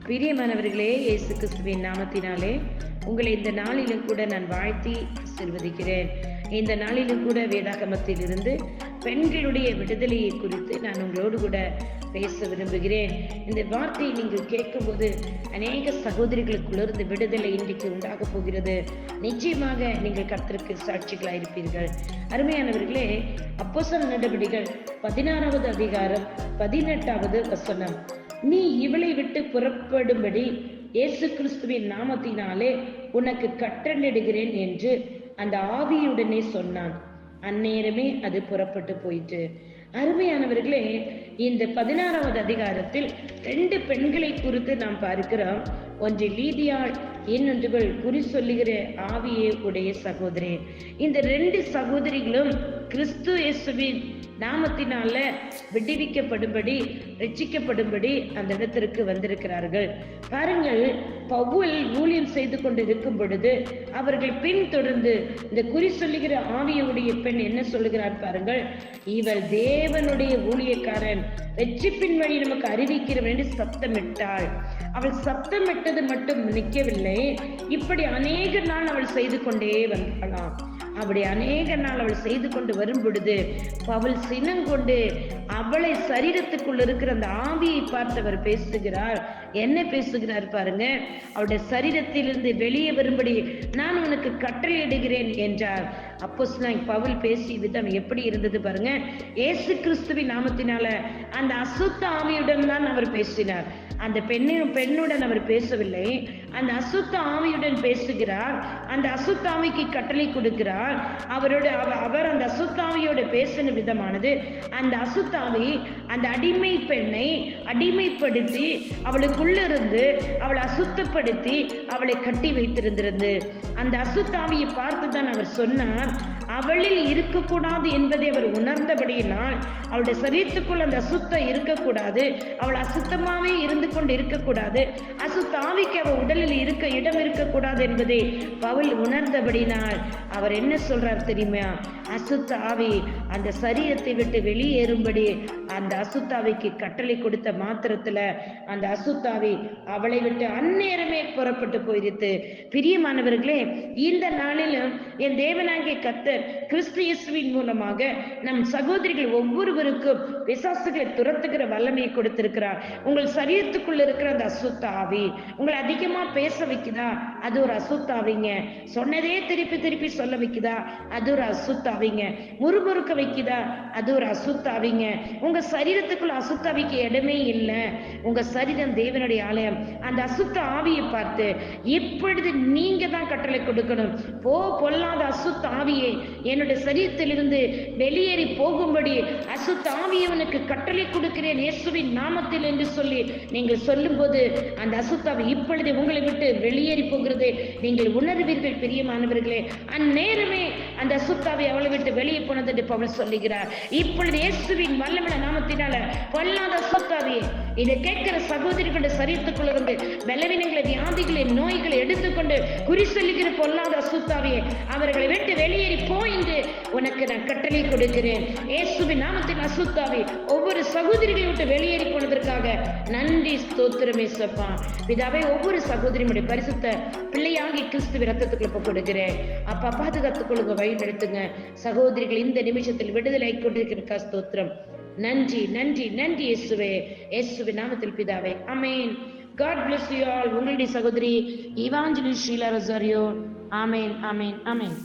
பிரியமானவர்களே, இயேசு கிறிஸ்துவின் நாமத்தினாலே உங்களை இந்த நாளிலும் கூட நான் வாழ்த்தி ஆசீர்வதிக்கிறேன். இந்த நாளிலும் கூட வேதாகமத்தில் இருந்து பெண்களுடைய விடுதலையை குறித்து நான் உங்களோடு கூட பேச விரும்புகிறேன். இந்த வார்த்தையை நீங்கள் கேட்கும்போது அநேக சகோதரிகளுக்குள்ளிருந்து விடுதலை இன்றைக்கு உண்டாக போகிறது. நிச்சயமாக நீங்கள் கர்த்தருக்கு சாட்சிகளாயிருப்பீர்கள். அருமையானவர்களே, அப்போஸ்தலர் நடபடிகள் 16வது அதிகாரம் 18வது வசனம், நீ இவளை விட்டு புறப்படும்படி இயேசு கிறிஸ்துவின் நாமத்தினாலே உனக்கு கட்டளையிடுகிறேன் என்று அந்த ஆவியுடனே சொன்னான். அந்நேரமே அது புறப்பட்டு போயிட்டு. அருமையானவர்களே, இந்த 16வது அதிகாரத்தில் 2 பெண்களை குறித்து நாம் பார்க்கிறோம். ஒன்று லீதியாள், இன்னொன்றுகள் குறி சொல்லுகிற ஆவியே உடைய சகோதரி. இந்த 2 சகோதரிகளும் கிறிஸ்து இயேசுவின் நாமத்தினால விடுவிக்கப்படும்படி, ரட்சிக்கப்படும்படி அந்த இடத்திற்கு வந்திருக்கிறார்கள். பாருங்கள், பவுல் ஊழியம் செய்து கொண்டு இருக்கும் பொழுது அவர்கள் பின்தொடர்ந்து இந்த குறி சொல்லுகிற ஆவியுடைய பெண் என்ன சொல்லுகிறார் பாருங்கள், இவள் தேவனுடைய ஊழியக்காரன், ரட்சிப்பின் வழி நமக்கு அறிவிக்கிறவன் என்று சத்தமிட்டாள். அவள் சத்தமிட்டது மட்டும் நிற்கவில்லை, இப்படி அநேக நாள் அவள் செய்து கொண்டே வந்தாளாம். அப்படி அநேக நாள் அவள் செய்து கொண்டு வரும் பொழுது அவள் சினங்கொண்டு அவளை சரீரத்துக்குள் இருக்கிற அந்த ஆவியை பார்த்து அவர் பேசுகிறார். என்ன பேசுகிறார் பாருங்க, அவளுடைய சரீரத்திலிருந்து வெளியே வரும்படி நான் உனக்கு கட்டளையிடுகிறேன் என்றார். அப்போஸ்தலன் பவுல் பேசிய விதம் எப்படி இருந்தது பாருங்க. இயேசு கிறிஸ்துவின் நாமத்தினால அந்த அசுத்த ஆவியுடன் தான் அவர் பேசினார். அந்த பெண்ணுடன் அவர் பேசவில்லை, அந்த அசுத்த ஆவியுடன் பேசுகிறார். அந்த அசுத்த ஆவிக்கு கட்டளை கொடுக்கிறார். அவர் அந்த அசுத்த ஆவியோட பேசின விதமானது, அந்த அசுத்த ஆவி அந்த அடிமை பெண்ணை அடிமைப்படுத்தி அவளுக்குள்ளிருந்து அவளை அசுத்தப்படுத்தி அவளை கட்டி வைத்திருந்திருந்து. அந்த அசுத்த ஆவியை பார்த்துதான் அவர் சொன்னார், அவளில் இருக்கக்கூடாது என்பதை அவர் உணர்ந்தபடியினால் அவளுடைய சரீரத்துக்குள் அந்த அசுத்தம் இருக்கக்கூடாது, அவள் அசுத்தமாவே இருந்து கொண்டு இருக்கக்கூடாது, அசுத்த ஆவிக்கு அவள் உடலில் இருக்க இடம் இருக்கக்கூடாது என்பதை பவுல் உணர்ந்தபடினால் அவர் என்ன சொல்றார் தெரியுமா, அசுத்த ஆவி அந்த சரீரத்தை விட்டு வெளியேறும்படி அந்த அசுத்தாவிக்கு கட்டளை கொடுத்த மாத்திரத்துல அந்த அசுத்தாவி அவளை விட்டு அந்நேரமே புறப்பட்டு போயிருத்து. பிரியமானவர்களே, இந்த நாளிலும் என் தேவனாகிய கர்த்தர் கிறிஸ்து இயேசுவின் மூலமாக நம் சகோதரிகள் ஒவ்வொருவருக்கும் பிசாசுகளை துரத்துகிற வல்லமையை கொடுத்திருக்கிறார். உங்கள் சரீரத்துக்குள்ள இருக்கிற அந்த அசுத்த ஆவி உங்களை அதிகமா பேச வைக்குதா, அது ஒரு அசுத்தாவிங்க. சொன்னதே திருப்பி திருப்பி சொல்ல வைக்குதா, அது ஒரு அசுத்தாவிங்க. முறுமுறுக்க வைக்குதா, அது ஒரு அசுத்தாவிங்க. உங்க சரீரத்துக்குள்ள அசுத்தாவிக்கு இடமே இல்லை. உங்க சரீரம் தேவனுடைய ஆலயம். அந்த அசுத்த ஆவியை பார்த்து இப்பொழுது நீங்க தான் கட்டளை கொடுக்கணும். பொல்லாத அசுத்த ஆவியை என்னுடைய சரீரத்திலிருந்து வெளியேறி போகும்படி அசுத்த ஆவியவனுக்கு கட்டளை கொடுக்கிறேன் இயேசுவின் நாமத்தில் என்று சொல்லி நீங்கள் சொல்லும் போது அந்த அசுத்தாவி இப்பொழுது உங்களை விட்டு வெளியேறி போகிறது நீங்கள் உணர்வீர்கள். பிரியமானவர்களே, அந்நேரமே அந்த அசுத்தாவி அவளை விட்டு வெளியே போனது என்று பவுல் சொல்லுகிறார். இப்பொழுது இயேசுவின் வல்லமையான நாமத்தினால பொல்லாத அசுத்தாவியை இதை கேட்கிற சகோதரிகளுடைய சரீரத்துக்குள்ள இருந்து பலவீனங்களை, வியாதிகளை, நோய்களை எடுத்துக்கொண்டு குறி சொல்லுகிற பொல்லாத அசுத்தாவியை அவர்களை விட்டு வெளியேறி போய் என்று உனக்கு நான் கட்டளை கொடுக்கிறேன். இயேசுவின் நாமத்தின் அசுத்தாவி ஒவ்வொரு சகோதரிகளை விட்டு வெளியேறி போனதற்காக நன்றி, ஸ்தோத்திரம் இயேசுப்பா. பிதாவே, ஒவ்வொரு சகோதரியுடைய பரிசுத்த பிள்ளையாகி கிறிஸ்துவின் ரத்தத்துக்குள்ள கொடுக்கிறேன். அப்பா, பாதுகாத்துக் கொள்ளுங்க, வழி நடத்துங்க. சகோதரிகள் இந்த நிமிஷத்தில் விடுதலை கொண்டிருக்கிற ஸ்தோத்திரம். நன்றி, நன்றி, நன்றி இயேசுவே. இயேசுவின் நாமத்தில் பிதாவே, ஆமென். God bless you all. உங்களுடைய சகோதரி இவாஞ்சலிஸ்ட் ஷீலா ரொசாரியோ. ஆமென், ஆமென், ஆமென்.